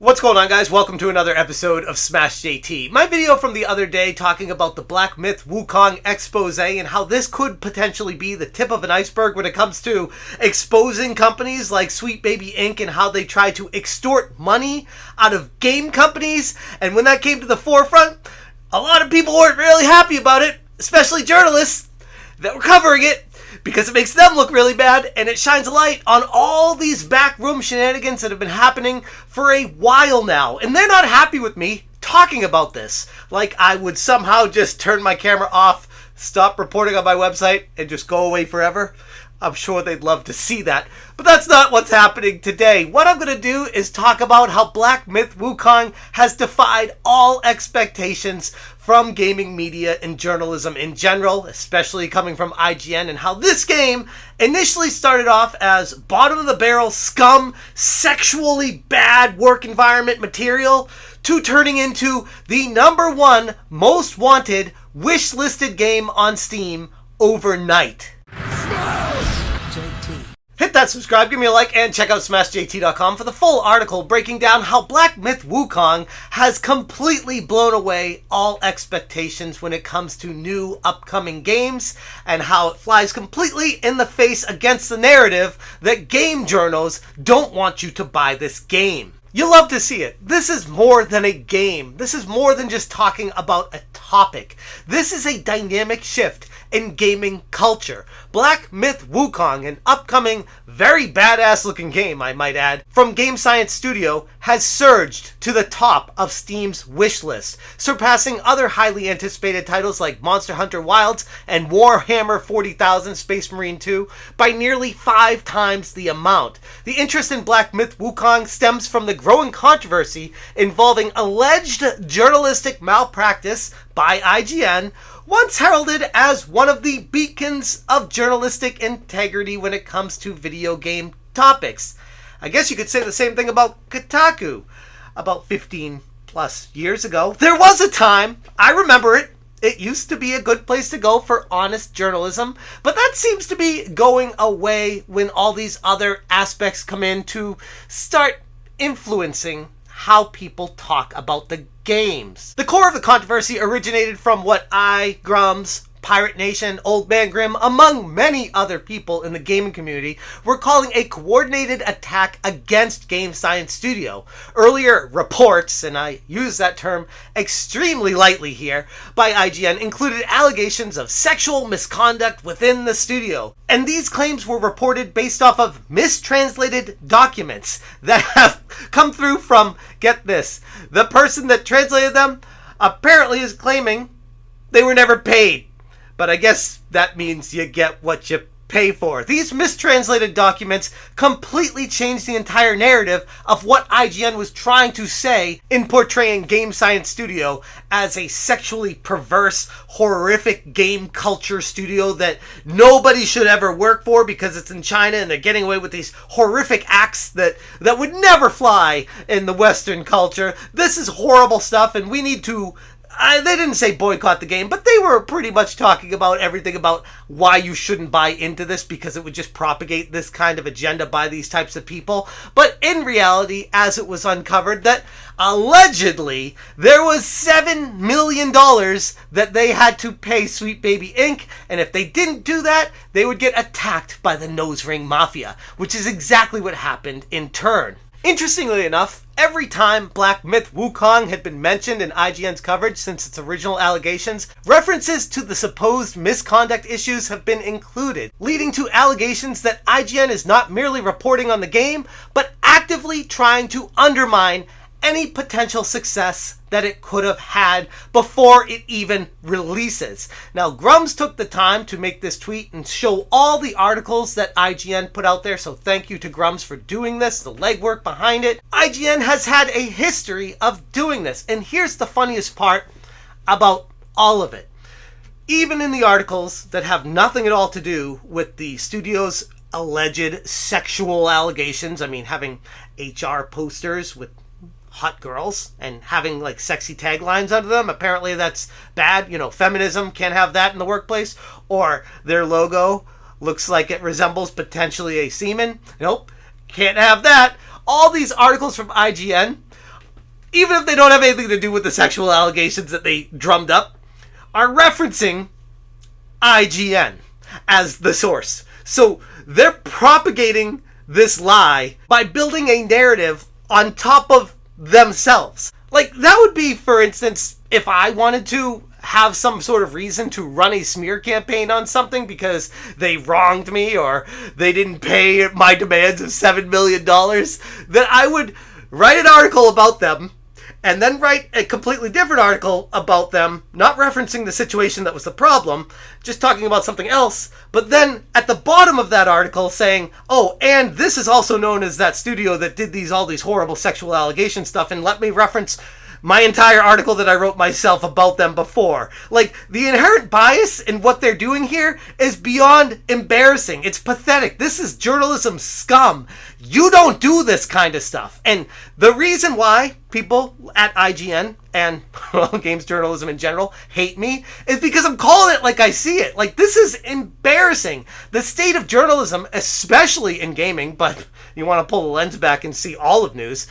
What's going on, guys? Welcome to another episode of Smash JT. My video from the other day talking about the Black Myth Wukong expose and how this could potentially be the tip of an iceberg when it comes to exposing companies like Sweet Baby Inc. and how they try to extort money out of game companies. And when that came to the forefront, a lot of people weren't really happy about it, especially journalists that were covering it, because it makes them look really bad, and it shines a light on all these backroom shenanigans that have been happening for a while now. And they're not happy with me talking about this. Like I would somehow just turn my camera off, stop reporting on my website, and just go away forever. I'm sure they'd love to see that. But that's not what's happening today. What I'm going to do is talk about how Black Myth Wukong has defied all expectations from gaming media and journalism in general, especially coming from IGN, and how this game initially started off as bottom-of-the-barrel scum, sexually bad work environment material, to turning into the #1 most wanted wish-listed game on Steam overnight. Hit that subscribe, give me a like, and check out smashjt.com for the full article breaking down how Black Myth Wukong has completely blown away all expectations when it comes to new upcoming games, and how it flies completely in the face against the narrative that game journals don't want you to buy this game. You'll love to see it. This is more than a game. This is more than just talking about a topic. This is a dynamic shift in gaming culture. Black Myth Wukong, an upcoming, very badass looking game, I might add, from Game Science Studio, has surged to the top of Steam's wish list, surpassing other highly anticipated titles like Monster Hunter Wilds and Warhammer 40,000 Space Marine 2 by nearly 5 times the amount. The interest in Black Myth Wukong stems from the growing controversy involving alleged journalistic malpractice by IGN, once heralded as one of the beacons of journalistic integrity when it comes to video game topics. I guess you could say the same thing about Kotaku. About 15 plus years ago, there was a time, I remember it, it used to be a good place to go for honest journalism, but that seems to be going away when all these other aspects come in to start influencing how people talk about the games. The core of the controversy originated from what I, Grums, Pirate Nation, Old Man Grim, among many other people in the gaming community, were calling a coordinated attack against Game Science Studio. Earlier reports, and I use that term extremely lightly here, by IGN included allegations of sexual misconduct within the studio. And these claims were reported based off of mistranslated documents that have come through from, get this, the person that translated them apparently is claiming they were never paid. But I guess that means you get what you pay for. These mistranslated documents completely changed the entire narrative of what IGN was trying to say in portraying Game Science Studio as a sexually perverse, horrific game culture studio that nobody should ever work for because it's in China and they're getting away with these horrific acts that would never fly in the Western culture. This is horrible stuff, and we need to... they didn't say boycott the game, but they were pretty much talking about everything about why you shouldn't buy into this because it would just propagate this kind of agenda by these types of people. But in reality, as it was uncovered, that allegedly there was $7 million that they had to pay Sweet Baby Inc., and if they didn't do that, they would get attacked by the Nose Ring Mafia, which is exactly what happened in turn. Interestingly enough, every time Black Myth Wukong had been mentioned in IGN's coverage since its original allegations, references to the supposed misconduct issues have been included, leading to allegations that IGN is not merely reporting on the game, but actively trying to undermine any potential success that it could have had before it even releases. Now, Grums took the time to make this tweet and show all the articles that IGN put out there, so thank you to Grums for doing this, the legwork behind it. IGN has had a history of doing this, and here's the funniest part about all of it. Even in the articles that have nothing at all to do with the studio's alleged sexual allegations, I mean, having HR posters with hot girls and having like sexy taglines under them, apparently that's bad. You know, feminism can't have that in the workplace. Or their logo looks like it resembles potentially a semen. Nope, can't have that. All these articles from IGN even if they don't have anything to do with the sexual allegations that they drummed up, are referencing IGN as the source. So they're propagating this lie by building a narrative on top of themselves. Like, that would be, for instance, if I wanted to have some sort of reason to run a smear campaign on something because they wronged me or they didn't pay my demands of $7 million, then I would write an article about them and then write a completely different article about them, not referencing the situation that was the problem, just talking about something else, but then at the bottom of that article saying, oh, and this is also known as that studio that did all these horrible sexual allegation stuff, and let me reference my entire article that I wrote myself about them before. Like, the inherent bias in what they're doing here is beyond embarrassing. It's pathetic. This is journalism scum. You don't do this kind of stuff. And the reason why people at IGN and games journalism in general hate me is because I'm calling it like I see it. Like, this is embarrassing. The state of journalism, especially in gaming, but you want to pull the lens back and see all of news,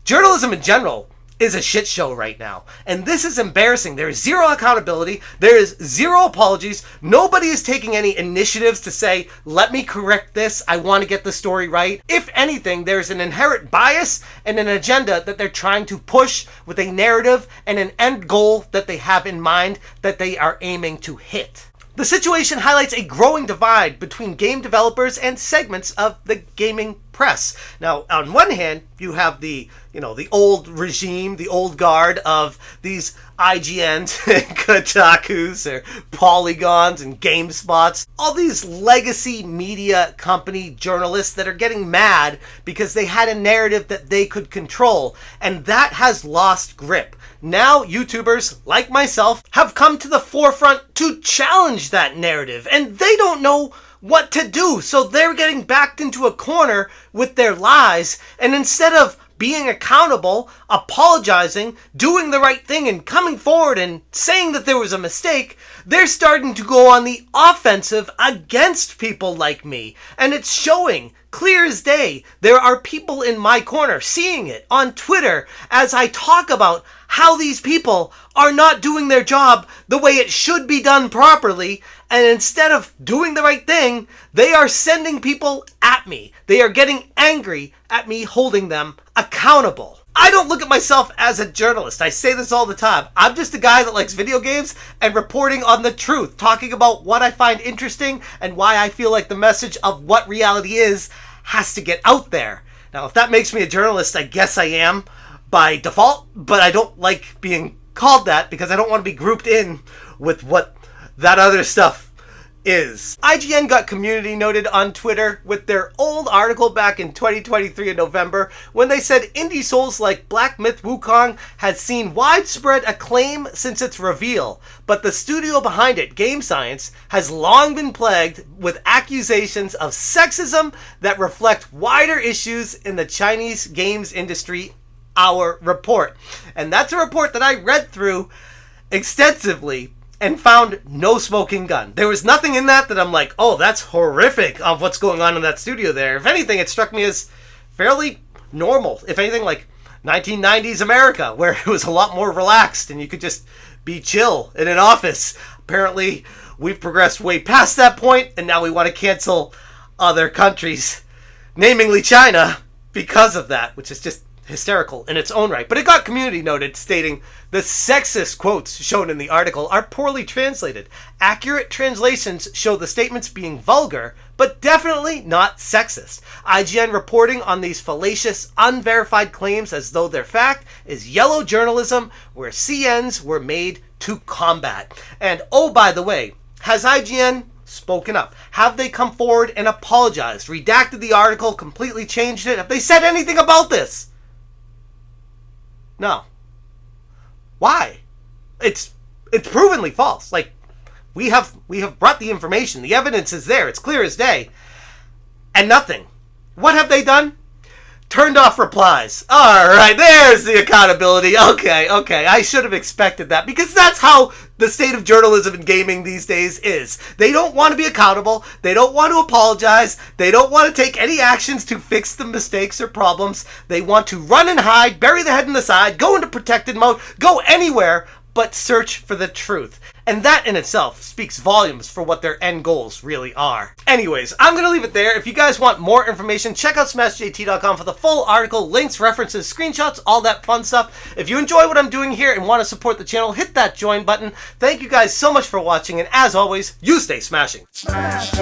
journalism in general is a shit show right now. And this is embarrassing. There is zero accountability. There is zero apologies. Nobody is taking any initiatives to say, let me correct this. I want to get the story right. If anything, there's an inherent bias and an agenda that they're trying to push with a narrative and an end goal that they have in mind that they are aiming to hit. The situation highlights a growing divide between game developers and segments of the gaming press. Now, on one hand, you have the old regime, the old guard of these IGNs and Kotakus or Polygons and GameSpots, all these legacy media company journalists that are getting mad because they had a narrative that they could control, and that has lost grip. Now, YouTubers like myself have come to the forefront to challenge that narrative, and they don't know what to do. So they're getting backed into a corner with their lies, and instead of being accountable, apologizing, doing the right thing, and coming forward and saying that there was a mistake, they're starting to go on the offensive against people like me. And it's showing clear as day. There are people in my corner seeing it on Twitter as I talk about how these people are not doing their job the way it should be done properly, and instead of doing the right thing, they are sending people at me. They are getting angry at me holding them accountable. I don't look at myself as a journalist. I say this all the time. I'm just a guy that likes video games and reporting on the truth, talking about what I find interesting and why I feel like the message of what reality is has to get out there. Now, if that makes me a journalist, I guess I am by default, but I don't like being called that because I don't want to be grouped in with what that other stuff is. IGN got community noted on Twitter with their old article back in 2023 in November when they said indie souls like Black Myth Wukong has seen widespread acclaim since its reveal, but the studio behind it, Game Science, has long been plagued with accusations of sexism that reflect wider issues in the Chinese games industry. Our report. And that's a report that I read through extensively and found no smoking gun. There was nothing in that I'm like, oh, that's horrific of what's going on in that studio there. If anything, it struck me as fairly normal. If anything, like 1990s America, where it was a lot more relaxed and you could just be chill in an office. Apparently, we've progressed way past that point, and now we want to cancel other countries, namely China, because of that, which is just hysterical in its own right. But it got community noted, stating the sexist quotes shown in the article are poorly translated. Accurate translations show the statements being vulgar, but definitely not sexist. IGN reporting on these fallacious, unverified claims as though they're fact is yellow journalism where CNs were made to combat. And oh, by the way, has IGN spoken up? Have they come forward and apologized, redacted the article, completely changed it? Have they said anything about this? No. Why? It's provenly false. Like, we have brought the information. The evidence is there. It's clear as day. And nothing. What have they done? Turned off replies. Alright, there's the accountability. Okay, I should have expected that because that's how the state of journalism and gaming these days is. They don't want to be accountable. They don't want to apologize. They don't want to take any actions to fix the mistakes or problems. They want to run and hide, bury the head in the side, go into protected mode, go anywhere but search for the truth. And that in itself speaks volumes for what their end goals really are. Anyways, I'm going to leave it there. If you guys want more information, check out smashjt.com for the full article, links, references, screenshots, all that fun stuff. If you enjoy what I'm doing here and want to support the channel, hit that join button. Thank you guys so much for watching, and as always, you stay smashing. Smash